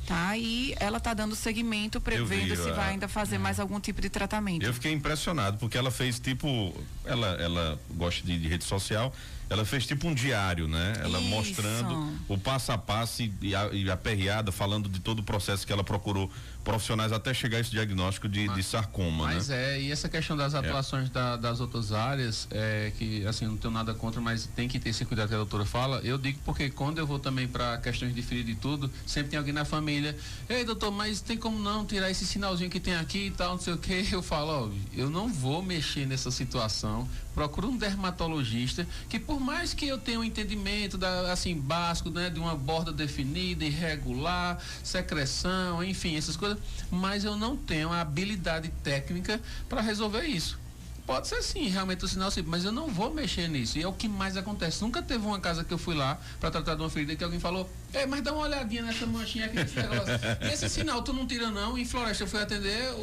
tá? E ela está dando seguimento, prevendo se vai ainda fazer mais algum tipo de tratamento. Eu fiquei impressionado, porque ela fez tipo, ela gosta de rede social, ela fez tipo um diário, né? Ela mostrando o passo a passo e a perreada, falando de todo o processo que ela procurou profissionais até chegar a esse diagnóstico de sarcoma, mas né? E essa questão das atuações das outras áreas, que assim, não tenho nada contra, mas tem que ter esse cuidado que a doutora fala. Eu digo porque quando eu vou também para questões de ferida e tudo, sempre tem alguém na família, ei doutor, mas tem como não tirar esse sinalzinho que tem aqui e tal, não sei o que. Eu falo, eu não vou mexer nessa situação, procuro um dermatologista que, por mais que eu tenha um entendimento assim, básico, né, de uma borda definida, irregular, secreção, enfim, essas coisas, mas eu não tenho a habilidade técnica para resolver isso. Pode ser sim, realmente o sinal sim, mas eu não vou mexer nisso. E é o que mais acontece. Nunca teve uma casa que eu fui lá para tratar de uma ferida que alguém falou, mas dá uma olhadinha nessa manchinha aqui desse negócio. Esse sinal tu não tira não. Em Floresta eu fui atender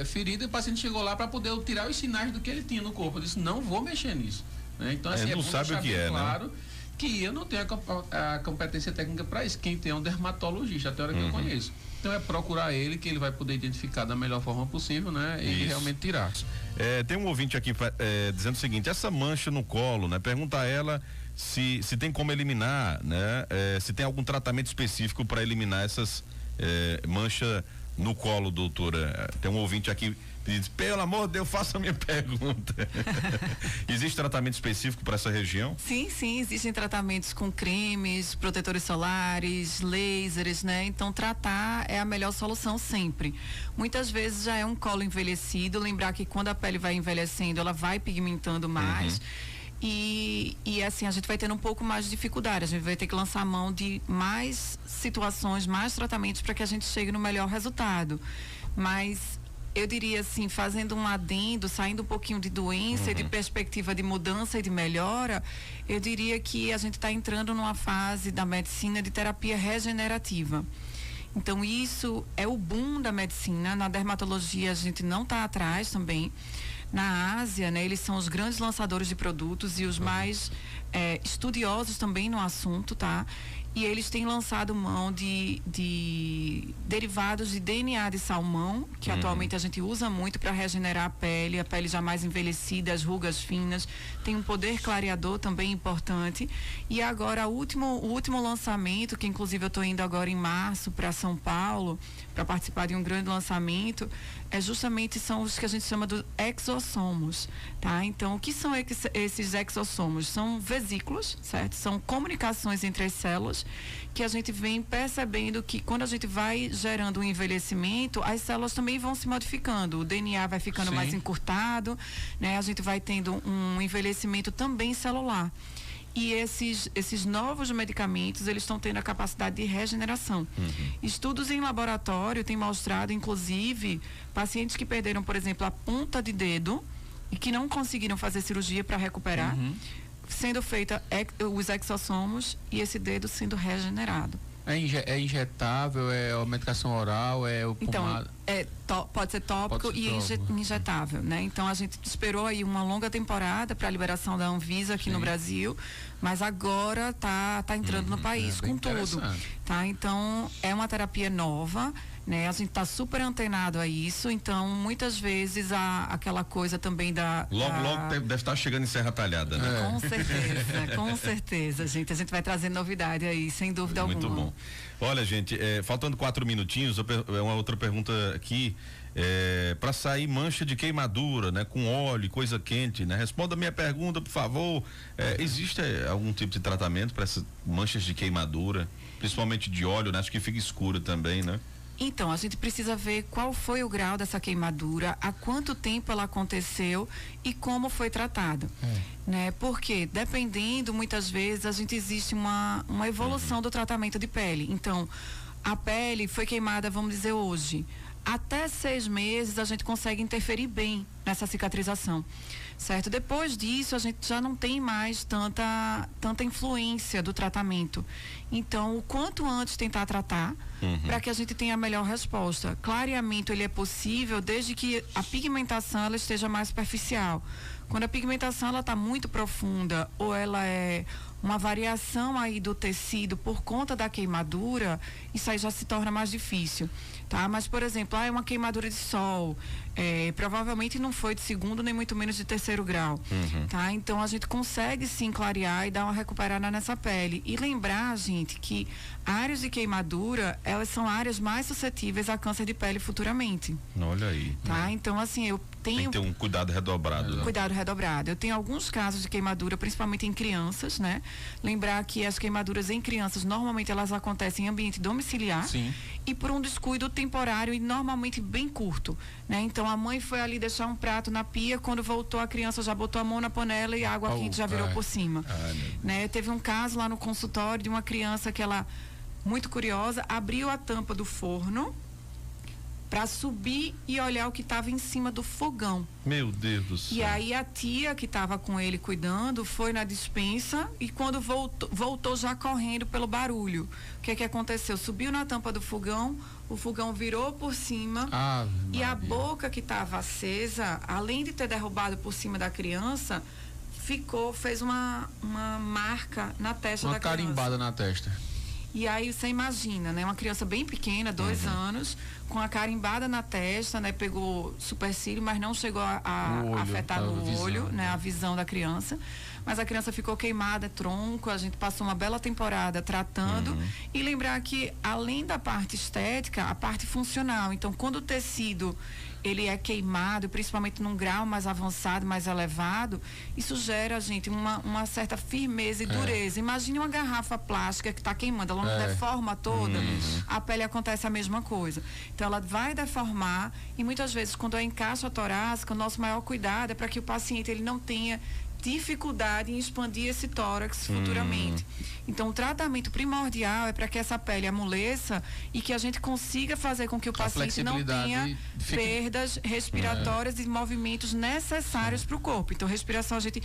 ferida e o paciente chegou lá para poder tirar os sinais do que ele tinha no corpo. Eu disse, não vou mexer nisso. Né? Então assim, não sabe o que é, claro, né? Que eu não tenho a competência técnica para isso. Quem tem é um dermatologista, até a hora que eu conheço. Então é procurar ele, que ele vai poder identificar da melhor forma possível, né? E realmente tirar. Tem um ouvinte aqui dizendo o seguinte, essa mancha no colo, né? Pergunta a ela se tem como eliminar, né? Se tem algum tratamento específico para eliminar essas manchas no colo, doutora. Tem um ouvinte aqui que diz, pelo amor de Deus, faça a minha pergunta. Existe tratamento específico para essa região? Sim, existem tratamentos com cremes, protetores solares, lasers, né? Então tratar é a melhor solução sempre. Muitas vezes já é um colo envelhecido, lembrar que quando a pele vai envelhecendo, ela vai pigmentando mais. E assim, a gente vai tendo um pouco mais de dificuldade, a gente vai ter que lançar mão de mais situações, mais tratamentos para que a gente chegue no melhor resultado. Mas eu diria assim, fazendo um adendo, saindo um pouquinho de doença, de perspectiva de mudança e de melhora, eu diria que a gente está entrando numa fase da medicina de terapia regenerativa. Então isso é o boom da medicina. Na dermatologia a gente não está atrás também. Na Ásia, né, eles são os grandes lançadores de produtos e os mais estudiosos também no assunto, tá? E eles têm lançado mão de derivados de DNA de salmão, que atualmente a gente usa muito para regenerar a pele já mais envelhecida, as rugas finas, tem um poder clareador também importante. E agora o último lançamento, que inclusive eu estou indo agora em março para São Paulo, para participar de um grande lançamento, são os que a gente chama de exossomos, tá? Então, o que são esses exossomos? São vesículas, certo? São comunicações entre as células que a gente vem percebendo que quando a gente vai gerando um envelhecimento, as células também vão se modificando, o DNA vai ficando mais encurtado, né? A gente vai tendo um envelhecimento também celular. E esses novos medicamentos, eles estão tendo a capacidade de regeneração. Estudos em laboratório têm mostrado, inclusive, pacientes que perderam, por exemplo, a ponta de dedo e que não conseguiram fazer cirurgia para recuperar, sendo feita os exossomos e esse dedo sendo regenerado. É injetável, é uma medicação oral, é o pomada? Então, pode ser tópico e injetável, né? Então a gente esperou aí uma longa temporada para a liberação da Anvisa aqui no Brasil, mas agora tá entrando no país com tudo, tá? Então é uma terapia nova, né? A gente tá super antenado a isso, então muitas vezes aquela coisa também logo deve estar chegando em Serra Talhada, né? Com certeza, gente, a gente vai trazer novidade aí, sem dúvida alguma. Muito bom. Olha, gente, faltando 4 minutinhos, uma outra pergunta aqui, para sair mancha de queimadura, né, com óleo, coisa quente, né? Responda a minha pergunta, por favor. Existe algum tipo de tratamento para essas manchas de queimadura, principalmente de óleo, né? Acho que fica escuro também, né? Então, a gente precisa ver qual foi o grau dessa queimadura, há quanto tempo ela aconteceu e como foi tratada, né? Porque, dependendo, muitas vezes, existe uma evolução do tratamento de pele. Então, a pele foi queimada, vamos dizer, hoje. Até 6 meses, a gente consegue interferir bem nessa cicatrização, certo? Depois disso, a gente já não tem mais tanta influência do tratamento. Então, o quanto antes tentar tratar, para que a gente tenha a melhor resposta. Clareamento, ele é possível desde que a pigmentação ela esteja mais superficial. Quando a pigmentação ela está muito profunda ou ela é uma variação aí do tecido por conta da queimadura, isso aí já se torna mais difícil, tá? Mas, por exemplo, é uma queimadura de sol, provavelmente não foi de 2º nem muito menos de 3º grau, tá? Então a gente consegue sim clarear e dar uma recuperada nessa pele e lembrar, gente, que áreas de queimadura, elas são áreas mais suscetíveis a câncer de pele futuramente. Olha aí. Tá? Então, assim, tem que ter um cuidado redobrado. Né? Cuidado redobrado. Eu tenho alguns casos de queimadura, principalmente em crianças, né? Lembrar que as queimaduras em crianças, normalmente elas acontecem em ambiente domiciliar. Sim. E por um descuido temporário e normalmente bem curto, né? Então a mãe foi ali deixar um prato na pia, quando voltou a criança já botou a mão na panela e a água quente já virou por cima, né? Teve um caso lá no consultório de uma criança que ela, muito curiosa, abriu a tampa do forno para subir e olhar o que estava em cima do fogão. Meu Deus do céu. E aí a tia que estava com ele cuidando foi na despensa e quando voltou já correndo pelo barulho. O que aconteceu? Subiu na tampa do fogão, o fogão virou por cima e a boca que estava acesa, além de ter derrubado por cima da criança, fez uma marca na testa da criança. Uma carimbada na testa. E aí você imagina, né? Uma criança bem pequena, 2 anos, com a carimbada na testa, né? Pegou supercílio, mas não chegou a afetar no olho, né? A visão da criança. Mas a criança ficou queimada, tronco, a gente passou uma bela temporada tratando. E lembrar que, além da parte estética, a parte funcional. Então, quando o tecido ele é queimado, principalmente num grau mais avançado, mais elevado, isso gera, gente, uma certa firmeza e dureza. Imagine uma garrafa plástica que está queimando, ela não deforma toda, a pele acontece a mesma coisa. Então ela vai deformar e muitas vezes quando é encaixa torácica, o nosso maior cuidado é para que o paciente ele não tenha dificuldade em expandir esse tórax futuramente. Então o tratamento primordial é para que essa pele amoleça e que a gente consiga fazer com que o paciente não tenha perdas respiratórias e movimentos necessários para o corpo. Então respiração a gente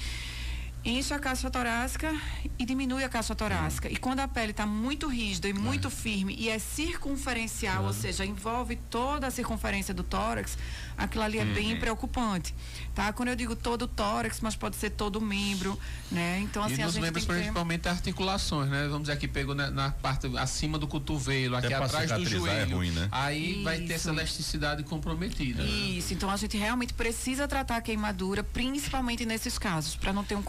enche a caixa torácica e diminui a caixa torácica. E quando a pele está muito rígida e muito firme e é circunferencial, ou seja, envolve toda a circunferência do tórax, aquilo ali é bem preocupante, tá? Quando eu digo todo o tórax, mas pode ser todo o membro, né? Então, assim, e nos membros, principalmente articulações, né? Vamos dizer aqui, pegou na parte acima do cotovelo, aqui atrás do joelho. É ruim, né? Aí vai ter essa elasticidade comprometida. Isso, então a gente realmente precisa tratar a queimadura, principalmente nesses casos, para não ter um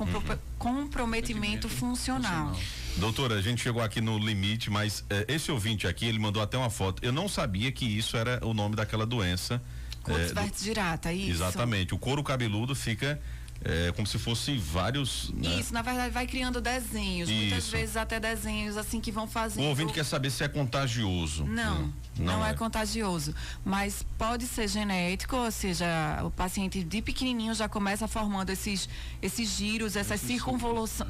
comprometimento funcional. Doutora, a gente chegou aqui no limite, mas esse ouvinte aqui, ele mandou até uma foto. Eu não sabia que isso era o nome daquela doença. Cutis girata, isso. Exatamente. O couro cabeludo fica como se fosse vários. Né? Isso, na verdade vai criando desenhos, muitas vezes até desenhos assim que vão fazendo. O ouvinte quer saber se é contagioso. Não é contagioso, mas pode ser genético, ou seja, o paciente de pequenininho já começa formando esses giros, essas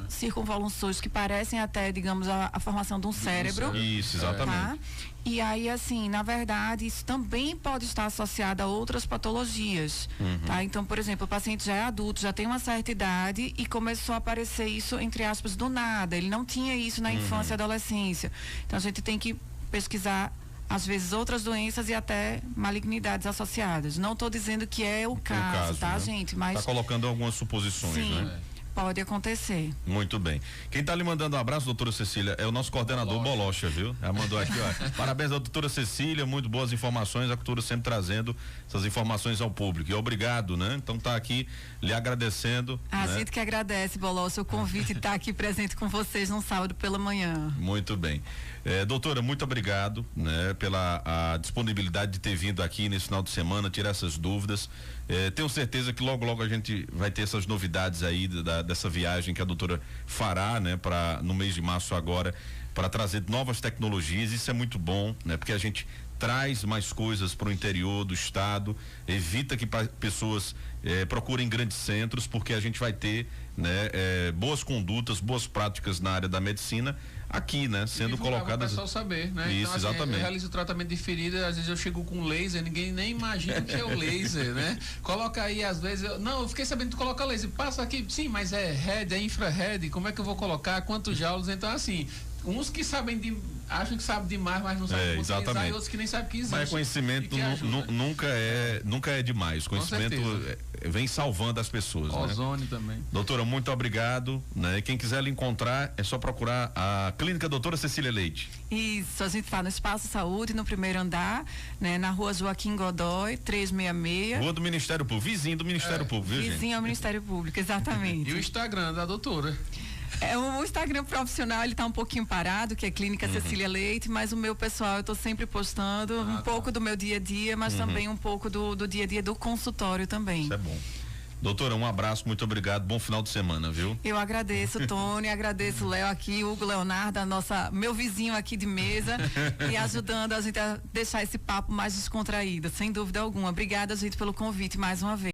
circunvoluções que parecem até, digamos, a formação de um cérebro. Isso, exatamente. Tá? E aí, assim, na verdade, isso também pode estar associado a outras patologias, tá? Então, por exemplo, o paciente já é adulto, já tem uma certa idade e começou a aparecer isso, entre aspas, do nada. Ele não tinha isso na infância e adolescência. Então, a gente tem que pesquisar, às vezes, outras doenças e até malignidades associadas. Não estou dizendo que é o caso, tá, né, gente? Mas está colocando algumas suposições, sim, né? Pode acontecer. Muito bem. Quem está lhe mandando um abraço, doutora Cecília, é o nosso coordenador Bolocha, viu? Ela mandou aqui, ó. Parabéns à doutora Cecília, muito boas informações, a cultura sempre trazendo essas informações ao público. E obrigado, né? Então tá aqui lhe agradecendo. A gente que agradece, Bolocha, o convite de estar aqui presente com vocês num sábado pela manhã. Muito bem. Doutora, muito obrigado, né, pela a disponibilidade de ter vindo aqui nesse final de semana, tirar essas dúvidas. Tenho certeza que logo a gente vai ter essas novidades aí dessa viagem que a doutora fará, né, no mês de março agora, para trazer novas tecnologias. Isso é muito bom, né, porque a gente traz mais coisas para o interior do estado, evita que pessoas procurem grandes centros, porque a gente vai ter, né, boas condutas, boas práticas na área da medicina aqui, né, sendo colocadas. O pessoal saber, né? Isso, então, assim, exatamente. Eu realizo o tratamento de ferida, às vezes eu chego com laser, ninguém nem imagina o que é o laser, né? Coloca aí, às vezes, eu fiquei sabendo que coloca laser, passa aqui, sim, mas é red, é infrared, como é que eu vou colocar, quantos joules, então assim, uns que sabem acham que sabem demais, mas não sabem utilizar, e outros que nem sabem que existe. Mas conhecimento nunca é demais. Conhecimento vem salvando as pessoas. Ozônio, né? Também. Doutora, muito obrigado, né? Quem quiser lhe encontrar, é só procurar a Clínica Doutora Cecília Leite. Isso, a gente está no Espaço Saúde, no primeiro andar, né? Na Rua Joaquim Godoy, 366. Rua do Ministério Público, vizinho do Ministério Público, viu, gente? Vizinho ao Ministério Público, exatamente. E o Instagram da doutora? O Instagram profissional, ele tá um pouquinho parado, que é Clínica Cecília Leite, mas o meu pessoal, eu tô sempre postando pouco do meu dia a dia, mas também um pouco do dia a dia do consultório também. Isso é bom. Doutora, um abraço, muito obrigado, bom final de semana, viu? Eu agradeço, Tony, agradeço o Léo aqui, o Hugo Leonardo, meu vizinho aqui de mesa, e ajudando a gente a deixar esse papo mais descontraído, sem dúvida alguma. Obrigada, gente, pelo convite mais uma vez.